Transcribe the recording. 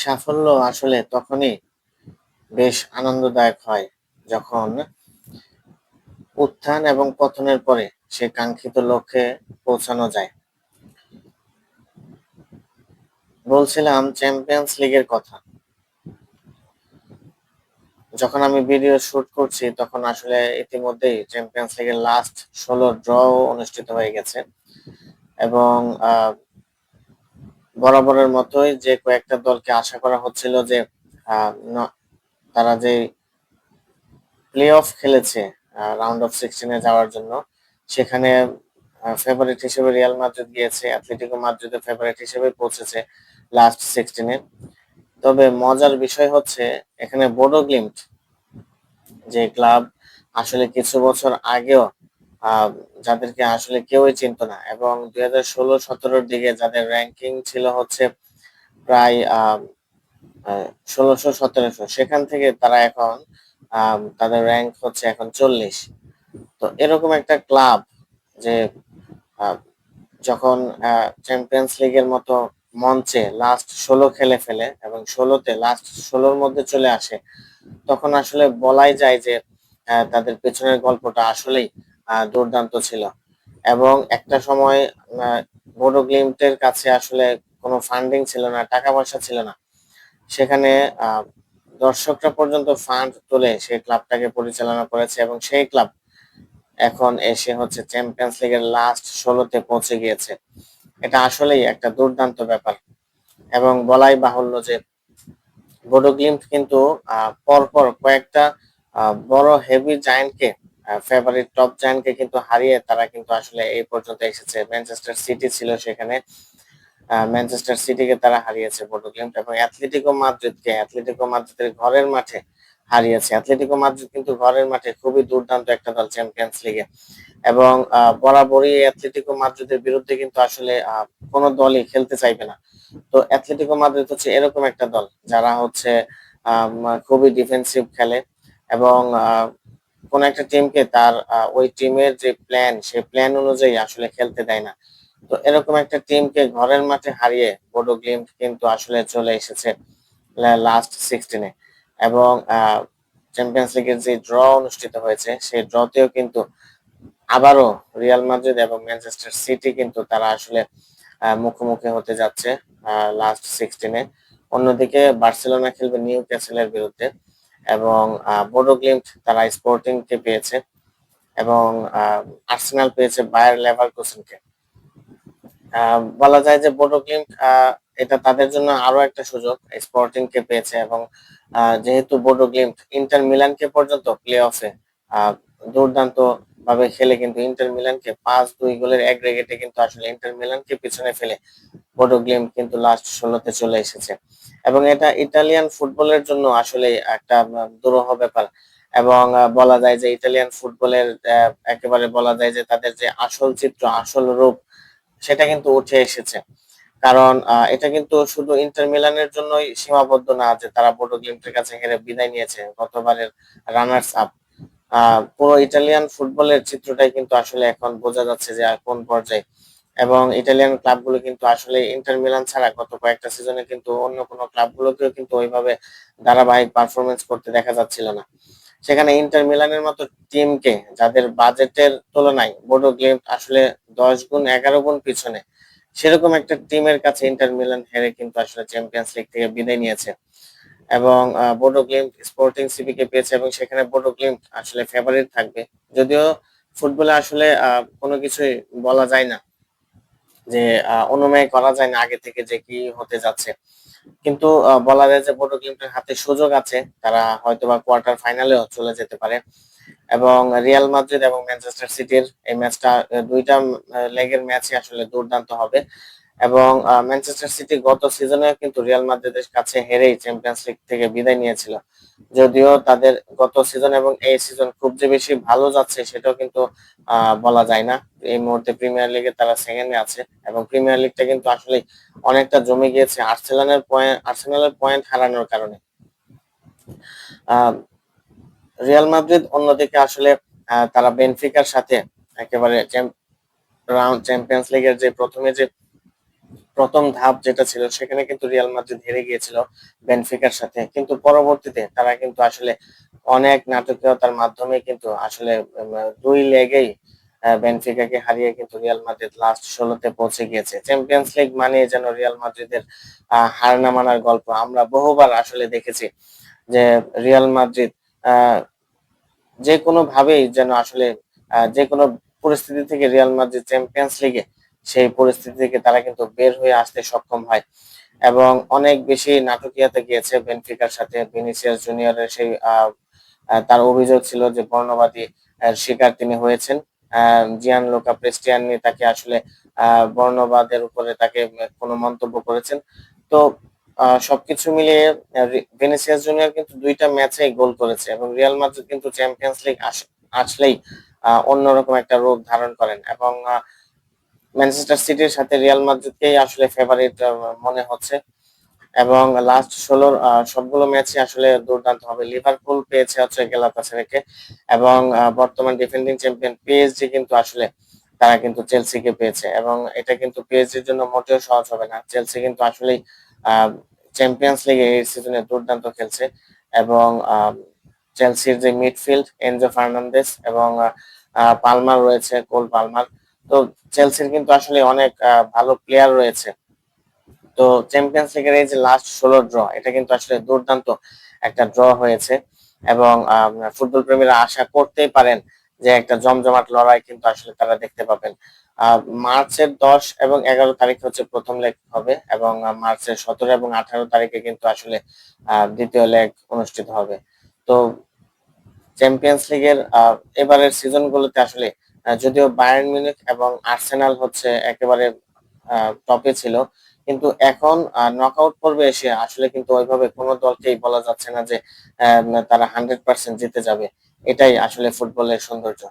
সাফল্য আসলে তখনই বেশ আনন্দদায়ক হয় যখন উত্থান এবং পতনের পরে সে কাঙ্ক্ষিত লক্ষ্যে পৌঁছানো যায়। বলছিলাম চ্যাম্পিয়ন্স লিগের কথা। যখন আমি ভিডিও শুট করছি তখন আসলে ইতিমধ্যেই চ্যাম্পিয়ন্স লিগের লাস্ট 16 ড্র অনুষ্ঠিত হয়ে গেছে এবং বরাবরের মতোই যে কয়েকটা দলকে আশা করা হচ্ছিল যে তারা যে প্লে অফ খেলেছে রাউন্ড অফ 16 যাওয়ার জন্য, সেখানে ফেভারিট হিসেবে রিয়াল মাদ্রিদ গিয়েছে, অ্যাটলেটিকো মাদ্রিদের ফেভারিট হিসেবে পৌঁছেছে লাস্ট 16-এ। তবে মজার বিষয় হচ্ছে এখানে বোডো গ্লিম্ট যে ক্লাব আসলে কিছু বছর আগেও যাদেরকে আসলে কেউই চিনত না এবং 2016-17 দিকে যাদের র্যাঙ্কিং ছিল হচ্ছে প্রায় 1600-1700, সেখান থেকে তারা এখন তাদের র্যাঙ্ক হচ্ছে এখন 40। তো এরকম একটা ক্লাব যে যখন চ্যাম্পিয়ন্স লিগের মতো মঞ্চে লাস্ট 16 খেলে ফেলে এবং 16তে লাস্ট 16-র মধ্যে চলে আসে, তখন আসলে বলাই যায় যে তাদের পেছনের গল্পটা আসলেই দুর্দান্ত ছিল। এবং একটা সময় বোডো গ্লিম্টের কাছে আসলে কোনো ফান্ডিং ছিল না, টাকা পয়সা ছিল না, সেখানে দর্শকরা পর্যন্ত ফান্ড তুলে সেই ক্লাবটাকে পরিচালনা করেছে এবং সেই ক্লাব এখন এসে হচ্ছে চ্যাম্পিয়ন্স লিগের লাস্ট 16তে পৌঁছে গিয়েছে। এটা আসলেই একটা দুর্দান্ত ব্যাপার এবং বলাই বাহুল্য যে বোডো গ্লিম্ট কিন্তু পরপর কয়েকটা বড় হেভি জায়ান্টকে, ফেভারিট টপ জায়ান্টকে কিন্তু হারিয়ে তারা কিন্তু আসলে এই পর্যন্ত এসেছে। ম্যানচেস্টার সিটি ছিল সেখানে, ম্যানচেস্টার সিটিকে তারা হারিয়েছে বোডো গ্লিম্ট এবং অ্যাটলেটিকো মাদ্রিদের ঘরের মাঠে হারিয়েছে। অ্যাটলেটিকো মাদ্রিদ কিন্তু ঘরের মাঠে খুবই দুর্দান্ত একটা দল চ্যাম্পিয়ন্স লিগে এবং বরাবরই অ্যাটলেটিকো মাদ্রিদের বিরুদ্ধে কিন্তু আসলে কোনো দলই খেলতে চাইবে না। তো অ্যাটলেটিকো মাদ্রিদ হচ্ছে এরকম একটা দল যারা হচ্ছে খুবই ডিফেন্সিভ খেলে এবং কোন একটা টিমকে তার ওই টিমের যে প্ল্যান সেই প্ল্যান অনুযায়ী আসলে খেলতে দেয় না। তো এরকম একটা টিমকে ঘরের মাঠে হারিয়ে বোডো গ্লিম্ট কিন্তু আসলে চলে এসেছে লাস্ট 16-এ এবং চ্যাম্পিয়ন্স লিগের যে ড্র অনুষ্ঠিত হয়েছে সেই ড্রতেও কিন্তু আবারও রিয়াল মাদ্রিদ এবং ম্যানচেস্টার সিটি কিন্তু তারা আসলে মুখোমুখি হতে যাচ্ছে লাস্ট 16-এ। অন্যদিকে বার্সেলোনা খেলবে নিউ ক্যাসেলের বিরুদ্ধে এবং বোডো গ্লিম্ট তারা স্পোর্টিংকে পেয়েছে এবং আর্সেনাল পেয়েছে বায়ার লেভারকুসেনকে। বলা যায় যে বোডো গ্লিম্ট এটা তাদের জন্য আরো একটা সুযোগ, স্পোর্টিংকে পেয়েছে এবং যেহেতু বোডো গ্লিম্ট ইন্টার মিলানকে পর্যন্ত প্লে অফে দুর্দান্ত ভাবে খেলে কিন্তু ইন্টার মিলানকে 5-2 গোলের এগ্রিগেটে কিন্তু আসলে ইন্টার মিলানকে পিছনে ফেলে বোডো গ্লিম্ট কিন্তু লাস্ট 16তে চলে এসেছে এবং এটা ইতালিয়ান ফুটবলের জন্য আসলে একটা দুরূহ ব্যাপার এবং বলা যায় যে ইতালিয়ান ফুটবলের একেবারে বলা যায় যে তাদের যে আসল চিত্র, আসল রূপ সেটা কিন্তু উঠে এসেছে। কারণ এটা কিন্তু শুধু ইন্টার মিলানের জন্যই সীমাবদ্ধ না যে তারা বোডো গ্লিম্টের কাছে হেরে বিদায় নিয়েছে গতবারের রানার্স আপ। পুরো ইটালিয়ান ফুটবলের চিত্রটাই কিন্তু আসলে এখন বোঝা যাচ্ছে যে কোন পর্যায়ে এবং ইটালিয়ান ক্লাবগুলো কিন্তু আসলে ইন্টার মিলান ছাড়া গত কয়েকটা সিজনে কিন্তু অন্য কোনো ক্লাবগুলোকেও কিন্তু ওইভাবে ধারাবাহিক পারফরমেন্স করতে দেখা যাচ্ছিল না। সেখানে ইন্টার মিলানের মতো টিমকে যাদের বাজেটের তুলনায় বোডো গ্লিম্ট আসলে 10 গুণ 11 গুণ পিছনে, সেরকম একটা টিমের কাছে ইন্টার মিলান হেরে কিন্তু আসলে চ্যাম্পিয়ন্স লিগ থেকে বিদায় নিয়েছে এবং বোডো গ্লিম্ট স্পোর্টিং সিপি কে পেয়েছে এবং সেখানে বোডো গ্লিম্ট আসলে ফেভারিট থাকবে। যদিও ফুটবলে আসলে কোনো কিছুই বলা যায় না, যে অনুমেয় করা যায় না আগে থেকে যে কি হতে যাচ্ছে, কিন্তু বলা যায় যে বোডো গ্লিম্টের হাতে সুযোগ আছে, তারা হয়তোবা কোয়ার্টার ফাইনালেও চলে যেতে পারে এবং রিয়াল মাদ্রিদ এবং ম্যানচেস্টার সিটির এই ম্যাচটা দুইটা লেগের ম্যাচই আসলে দুর্দান্ত হবে এবং ম্যানচেস্টার সিটি গত সিজনে কিন্তু রিয়াল মাদ্রিদের কাছে হেরেই চ্যাম্পিয়ন্স লিগ থেকে বিদায় নিয়েছিল। যদিও তাদের গত সিজন এবং এই সিজন খুব যে বেশি ভালো যাচ্ছে সেটাও কিন্তু বলা যায় না। এই মুহূর্তে প্রিমিয়ার লিগে তারা সেকেন্ডে আছে এবং প্রিমিয়ার লিগটা কিন্তু আসলে অনেকটা জমে গিয়েছে আর্সেনালের পয়েন্ট হারানোর কারণে। আহ রিয়াল মাদ্রিদ অন্যদিকে আসলে তারা বেনফিকার সাথে একেবারে চ্যাম্পিয়ন্স লিগের যে প্রথমে যে প্রথম ধাপ যেটা ছিল সেখানে কিন্তু রিয়াল মাদ্রিদ হেরে গিয়েছিল বেনফিকার সাথে, কিন্তু পরবর্তীতে তারা কিন্তু আসলে অনেক নাটকীয়তার মাধ্যমে কিন্তু আসলে 2 লেগেই বেনফিকাকে হারিয়ে কিন্তু রিয়াল মাদ্রিদ লাস্ট 16-তে পৌঁছে গিয়েছে। চ্যাম্পিয়ন্স লিগ মানে যেন রিয়াল মাদ্রিদের হার না মানার গল্প আমরা বহুবার আসলে দেখেছি, যে রিয়াল মাদ্রিদ আহ যে কোনো ভাবেই যেন আসলে যে কোনো পরিস্থিতি থেকে রিয়াল মাদ্রিদ চ্যাম্পিয়ন্স লিগে সেই পরিস্থিতি থেকে তারা কিন্তু বের হয়ে আসতে সক্ষম হয়, এবং অনেক বেশি নাটকীয়তা গিয়েছে বেনফিকার সাথে। ভিনিসিয়াস জুনিয়রের সেই তার অভিযোগ ছিল যে বর্ণবাদী শিকার তিনি হয়েছেন। জিয়ানলুকা প্রেস্টিয়ানি তাকে আসলে বর্ণবাদের উপরে তাকে কোনো মন্তব্য করেছেন। তো সবকিছু মিলিয়ে ভিনিসিয়াস জুনিয়র কিন্তু 2টা ম্যাচেই গোল করেছে, এবং রিয়াল মাদ্রিদ কিন্তু চ্যাম্পিয়ন্স লিগ আসলেই অন্যরকম একটা রূপ ধারণ করেন, এবং ম্যানচেস্টার সিটির সাথে রিয়াল মাদ্রিদকেই আসলে ফেভারিট মনে হচ্ছে। এবং লাস্ট 16 সবগুলো ম্যাচই আসলে দুর্দান্ত হবে। লিভারপুল পেয়েছে হচ্ছে গ্যালাতাসারাইকে, এবং বর্তমান ডিফেন্ডিং চ্যাম্পিয়ন পিএসজি কিন্তু আসলে তারা কিন্তু চেলসিকে পেয়েছে, এবং এটা কিন্তু পিএসজির জন্য মোটেও সহজ হবে না। চেলসি কিন্তু আসলেই চ্যাম্পিয়ন্স লিগে এই সিজনে দুর্দান্ত খেলছে, এবং চেলসির যে মিডফিল্ড এনজো ফার্নান্দেস এবং পালমার রয়েছে, কোল পালমার, তো চেলসির কিন্তু আসলে অনেক ভালো প্লেয়ার রয়েছে। তো চ্যাম্পিয়ন্স লিগের এই যে লাস্ট 16 ড্র, এটা কিন্তু আসলে দুর্দান্ত একটা ড্র হয়েছে, এবং ফুটবল প্রেমীরা আশা করতেই পারেন যে একটা জমজমাট লড়াই কিন্তু আসলে তারা দেখতে পাবেন। মার্চের 10 এবং 11 তারিখ হচ্ছে প্রথম লেগ হবে, এবং মার্চের 17 এবং 18 তারিখে কিন্তু আসলে দ্বিতীয় লেগ অনুষ্ঠিত হবে। তো চ্যাম্পিয়ন্স লিগের এবারের সিজনগুলোতে আসলে যদিও বায়ার্ন মিউনিখ এবং আর্সেনাল হচ্ছে একেবারে টপে ছিল, কিন্তু এখন নকআউট পর্বে এসে আসলে কিন্তু ওইভাবে কোনো দলকেই বলা যাচ্ছে না যে তারা 100% জিতে যাবে। এটাই আসলে ফুটবলের সৌন্দর্য।